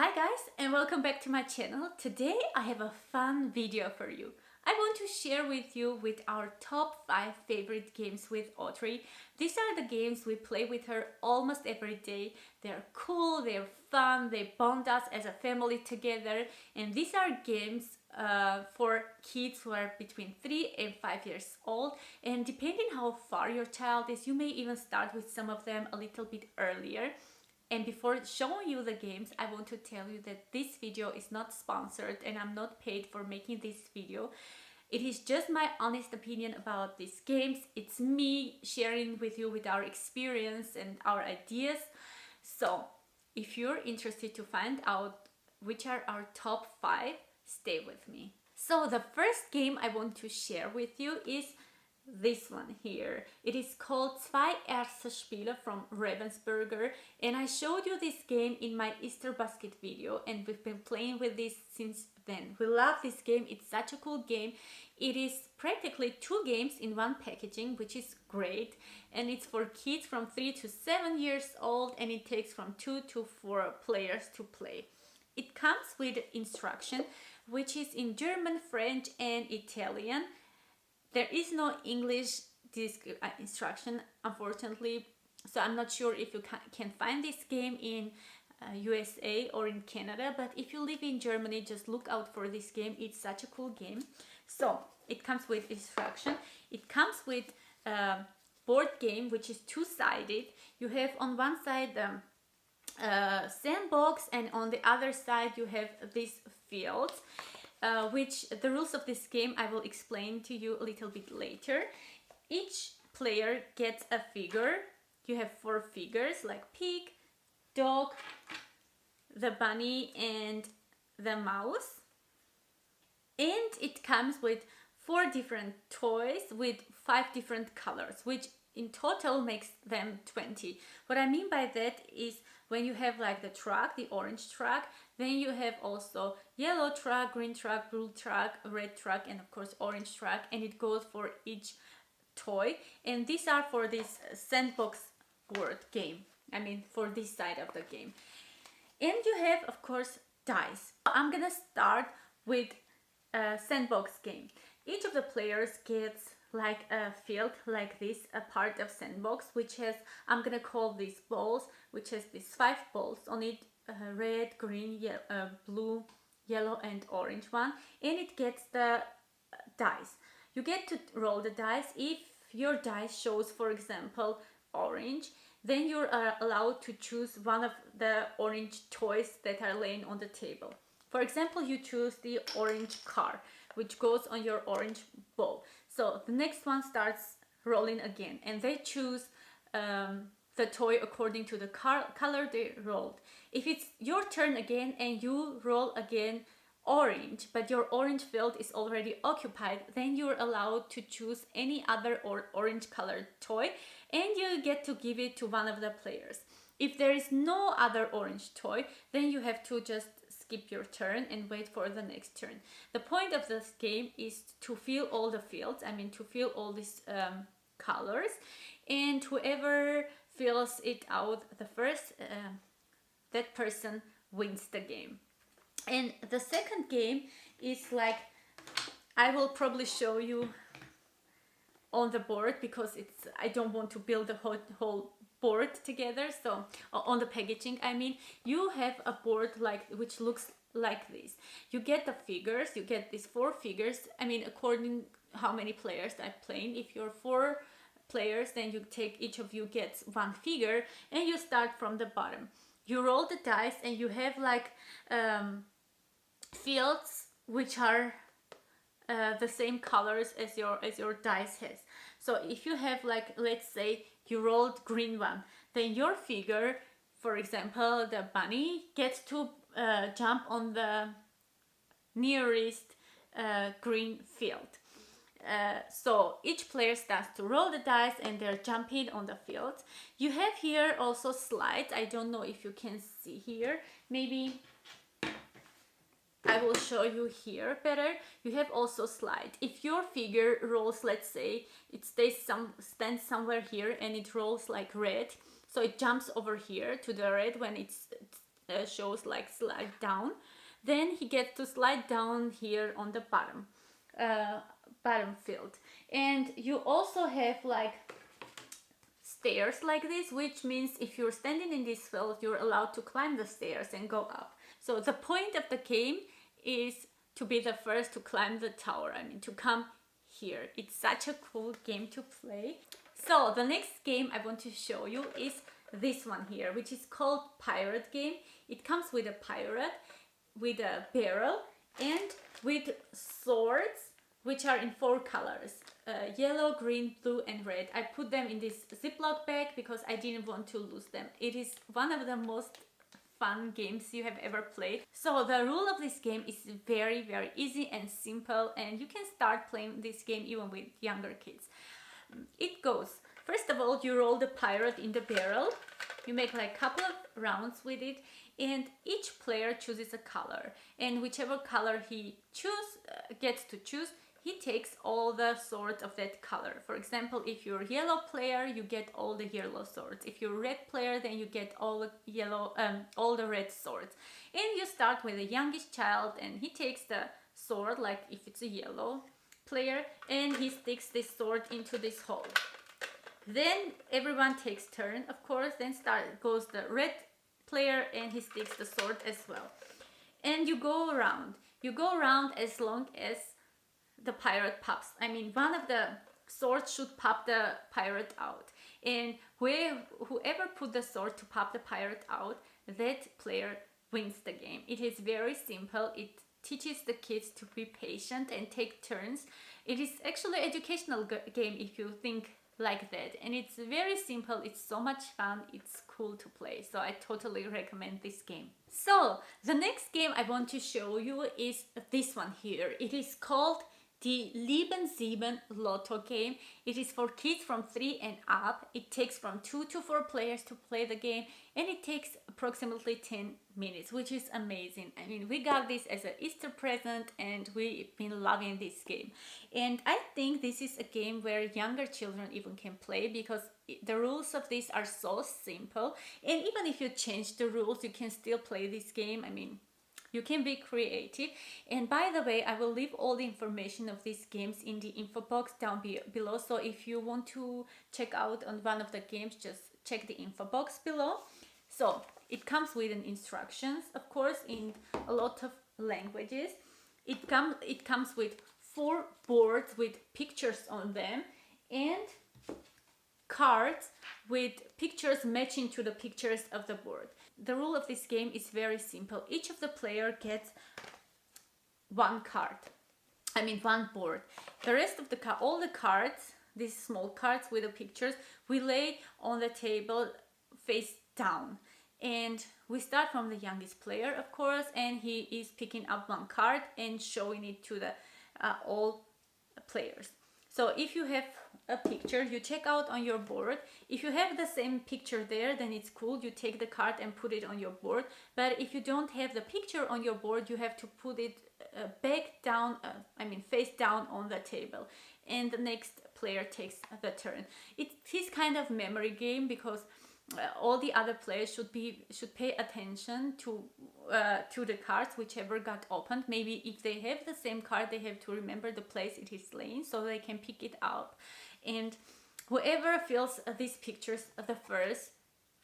Hi guys, and welcome back to my channel. Today I have a fun video for you. I want to share with you with our top 5 favorite games with Audrey. These are the games we play with her almost every day. They're cool, they're fun, they bond us as a family together, and these are games for kids who are between 3 and 5 years old, and depending how far your child is, you may even start with some of them a little bit earlier. And before showing you the games, I want to tell you that this video is not sponsored and I'm not paid for making this video. It is just my honest opinion about these games. It's me sharing with you with our experience and our ideas. So if you're interested to find out which are our top 5, stay with me. So the first game I want to share with you is this one here. It is called Zwei Erste Spiele from Ravensburger, and I showed you this game in my Easter basket video, and we've been playing with this since then. We love this game. It's such a cool game. It is practically 2 games in one packaging, which is great, and it's for kids from 3 to 7 years old, and it takes from 2 to 4 players to play. It comes with instruction, which is in German, French and Italian. There is no English instruction, unfortunately, so I'm not sure if you can find this game in USA or in Canada, but if you live in Germany, just look out for this game. It's such a cool game. So it comes with instruction. It comes with a board game, which is 2-sided. You have on one side the Sandbox, and on the other side you have these fields. Which the rules of this game I will explain to you a little bit later. Each player gets a figure. You have 4 figures like pig, dog, the bunny and the mouse. And it comes with 4 different toys with 5 different colors, which in total makes them 20. What I mean by that is when you have like the truck, the orange truck, then you have also yellow truck, green truck, blue truck, red truck, and of course orange truck, and it goes for each toy. And these are for this Sandbox board game. I mean for this side of the game. And you have of course dice. I'm gonna start with a Sandbox game. Each of the players gets like a field like this, a part of Sandbox, which has, I'm gonna call these balls, which has these 5 balls on it, red, green, blue, yellow and orange one, and it gets the dice. You get to roll the dice. If your dice shows, for example, orange, then you're allowed to choose one of the orange toys that are laying on the table. For example, you choose the orange car, which goes on your orange ball. So the next one starts rolling again, and they choose the toy according to the color they rolled. If it's your turn again and you roll again orange, but your orange field is already occupied, then you're allowed to choose any other orange colored toy, and you get to give it to one of the players. If there is no other orange toy, then you have to just skip your turn and wait for the next turn. The point of this game is to fill all the fields, I mean to fill all these colors, and whoever fills it out the first, that person wins the game. And the second game is like, I will probably show you on the board because I don't want to build the whole board together. So on the packaging, I mean, you have a board like which looks like this. You get the figures, you get these 4 figures. I mean, according how many players are playing. If you're 4 players, then you take, each of you gets 1 figure, and you start from the bottom. You roll the dice, and you have like fields which are the same colors as your dice has. So if you have like, let's say you rolled green one, then your figure, for example the bunny, gets to jump on the nearest green field. So each player starts to roll the dice and they're jumping on the field. You have here also slides. I don't know if you can see here. Maybe I will show you here better. You have also slide. If your figure rolls, let's say it stands somewhere here and it rolls like red, so it jumps over here to the red when it's shows like slide down. Then he gets to slide down here on the bottom field. And you also have like stairs like this, which means if you're standing in this field, you're allowed to climb the stairs and go up. So the point of the game is to be the first to climb the tower, I mean to come here. It's such a cool game to play. So the next game I want to show you is this one here, which is called Pirate Game. It comes with a pirate, with a barrel, and with swords, which are in 4 colors. Yellow, green, blue and red. I put them in this Ziploc bag because I didn't want to lose them. It is one of the most fun games you have ever played. So the rule of this game is very, very easy and simple, and you can start playing this game even with younger kids. It goes, first of all, you roll the pirate in the barrel. You make like a couple of rounds with it, and each player chooses a color, and whichever color he gets to choose, he takes all the swords of that color. For example, if you're a yellow player, you get all the yellow swords. If you're a red player, then you get all the red swords. And you start with the youngest child, and he takes the sword, like if it's a yellow player, and he sticks this sword into this hole. Then everyone takes turn, of course. Then goes the red player, and he sticks the sword as well. And you go around. You go around as long as the pirate pops. I mean, one of the swords should pop the pirate out. And whoever put the sword to pop the pirate out, that player wins the game. It is very simple. It teaches the kids to be patient and take turns. It is actually an educational game if you think like that, and it's very simple. It's so much fun. It's cool to play, so I totally recommend this game. So the next game I want to show you is this one here. It is called the Leobens Lotto game. It is for kids from 3 and up. It takes from 2 to 4 players to play the game, and it takes approximately 10 minutes, which is amazing. I mean, we got this as an Easter present, and we've been loving this game. And I think this is a game where younger children even can play, because the rules of this are so simple, and even if you change the rules, you can still play this game. I mean, you can be creative. And by the way, I will leave all the information of these games in the info box down below. So if you want to check out on one of the games, just check the info box below. So it comes with an instructions, of course, in a lot of languages. It comes with 4 boards with pictures on them, and cards with pictures matching to the pictures of the board. The rule of this game is very simple. Each of the player gets 1 card. I mean 1 board. The rest of all the cards, these small cards with the pictures, we lay on the table face down. And we start from the youngest player, of course, and he is picking up 1 card and showing it to the all players. So if you have a picture, you check out on your board. If you have the same picture there, then it's cool. You take the card and put it on your board. But if you don't have the picture on your board, you have to put it back down, face down on the table. And the next player takes the turn. It is kind of memory game, because all the other players should pay attention to the cards whichever got opened. Maybe if they have the same card, they have to remember the place it is laying so they can pick it up. And whoever fills these pictures the first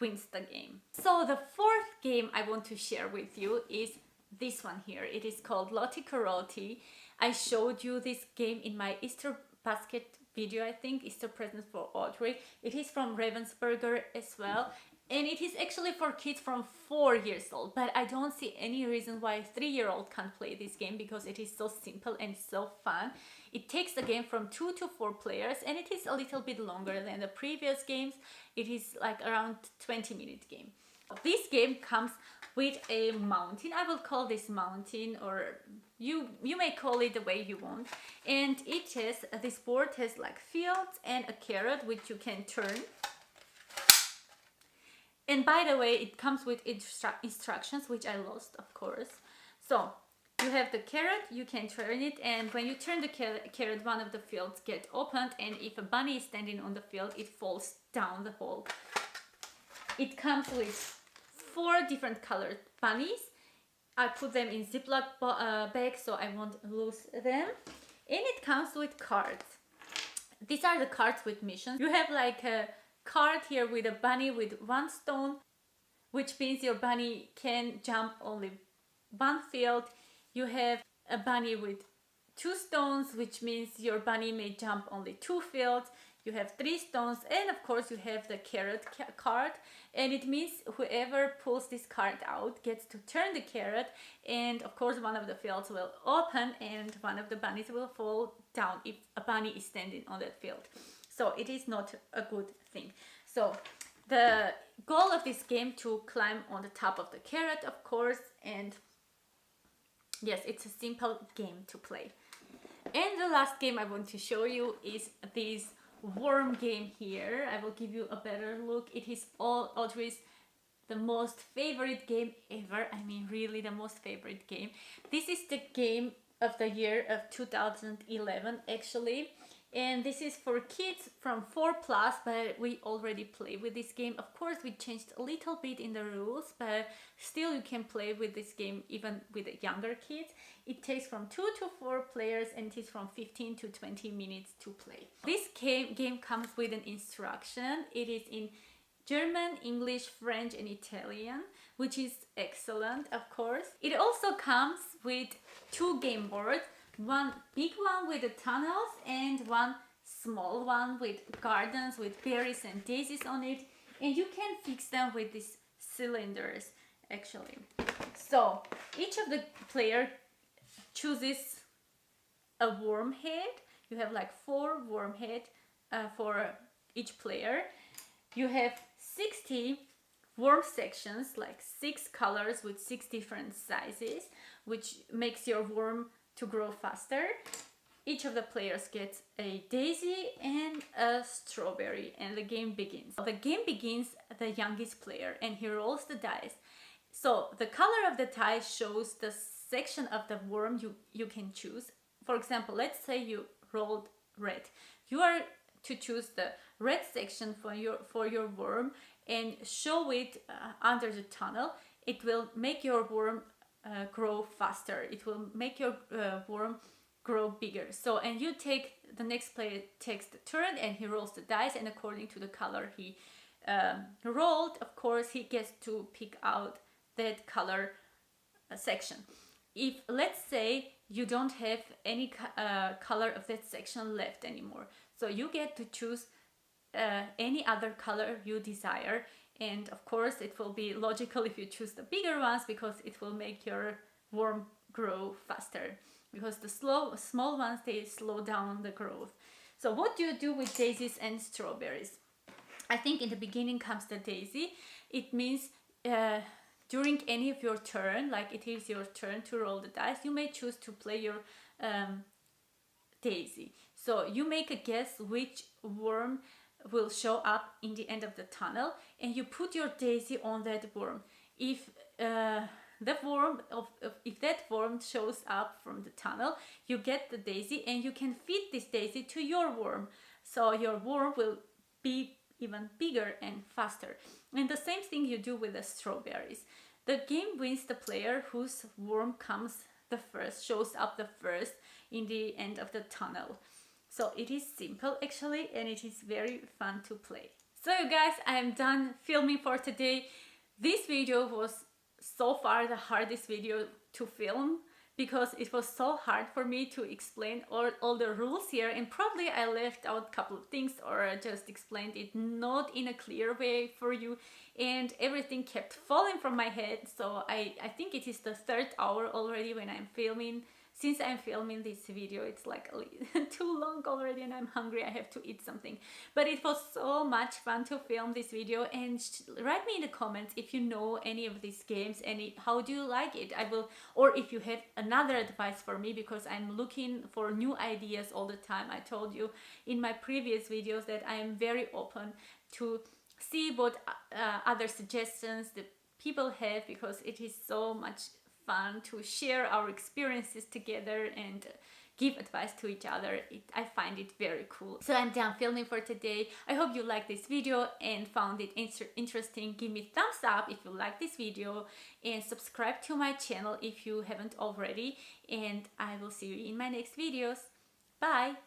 wins the game. So the 4th game I want to share with you is this one here. It is called Lotti Caroti. I showed you this game in my Easter basket video, I think, Easter presents for Audrey. It is from Ravensburger as well, and it is actually for kids from 4 years old, but I don't see any reason why a 3-year-old can't play this game, because it is so simple and so fun. It takes the game from 2 to 4 players, and it is a little bit longer than the previous games. It is like around 20-minute game. This game comes with a mountain. I will call this mountain, or you may call it the way you want. And this board has like fields and a carrot which you can turn. And by the way, it comes with instructions, which I lost, of course. So you have the carrot, you can turn it, and when you turn the carrot, one of the fields get opened, and if a bunny is standing on the field, it falls down the hole. It comes with 4 different colored bunnies. I put them in Ziploc bags so I won't lose them. And it comes with cards. These are the cards with missions. You have like a card here with a bunny with 1 stone, which means your bunny can jump only 1 field. You have a bunny with 2 stones, which means your bunny may jump only 2 fields. You have 3 stones, and of course you have the carrot card, and it means whoever pulls this card out gets to turn the carrot, and of course one of the fields will open and one of the bunnies will fall down if a bunny is standing on that field. So it is not a good thing. So the goal of this game to climb on the top of the carrot, of course, and yes, it's a simple game to play. And the last game I want to show you is this worm game here. I will give you a better look. It is Audrey's the most favorite game ever. I mean, really the most favorite game. This is the game of the year of 2011 actually, and this is for kids from 4+, but we already play with this game. Of course we changed a little bit in the rules, but still you can play with this game even with younger kids. It takes from 2 to 4 players and it is from 15 to 20 minutes to play. This game comes with an instruction. It is in German, English, French and Italian, which is excellent, of course. It also comes with 2 game boards, one big one with the tunnels and one small one with gardens with berries and daisies on it, and you can fix them with these cylinders actually. So each of the player chooses a worm head. You have like 4 worm head for each player. You have 60 worm sections, like 6 colors with 6 different sizes, which makes your worm to grow faster. Each of the players gets a daisy and a strawberry, and the game begins. The game begins the youngest player, and he rolls the dice. So the color of the dice shows the section of the worm you can choose. For example, let's say you rolled red. You are to choose the red section for your worm and show it under the tunnel. It will make your worm grow faster. It will make your worm grow bigger. So, and you take, the next player takes the turn and he rolls the dice, and according to the color he rolled, of course, he gets to pick out that color section. If, let's say, you don't have any color of that section left anymore, so you get to choose any other color you desire, and of course it will be logical if you choose the bigger ones because it will make your worm grow faster, because the small ones, they slow down the growth. So what do you do with daisies and strawberries? I think in the beginning comes the daisy. It means during any of your turn, like it is your turn to roll the dice, you may choose to play your daisy. So you make a guess which worm will show up in the end of the tunnel, and you put your daisy on that worm. If if that worm shows up from the tunnel, you get the daisy and you can feed this daisy to your worm. So your worm will be even bigger and faster. And the same thing you do with the strawberries. The game wins the player whose worm comes the first, shows up the first in the end of the tunnel. So it is simple actually, and it is very fun to play. So you guys, I am done filming for today. This video was so far the hardest video to film because it was so hard for me to explain all the rules here, and probably I left out a couple of things or I just explained it not in a clear way for you, and everything kept falling from my head. So I think it is the 3rd hour already when I'm filming. Since I'm filming this video, it's like too long already and I'm hungry. I have to eat something. But it was so much fun to film this video, and write me in the comments if you know any of these games and how do you like it. Or if you have another advice for me, because I'm looking for new ideas all the time. I told you in my previous videos that I am very open to see what other suggestions the people have, because it is so much fun to share our experiences together and give advice to each other. I find it very cool. So I'm done filming for today. I hope you liked this video and found it interesting. Give me thumbs up if you like this video and subscribe to my channel if you haven't already, and I will see you in my next videos. Bye!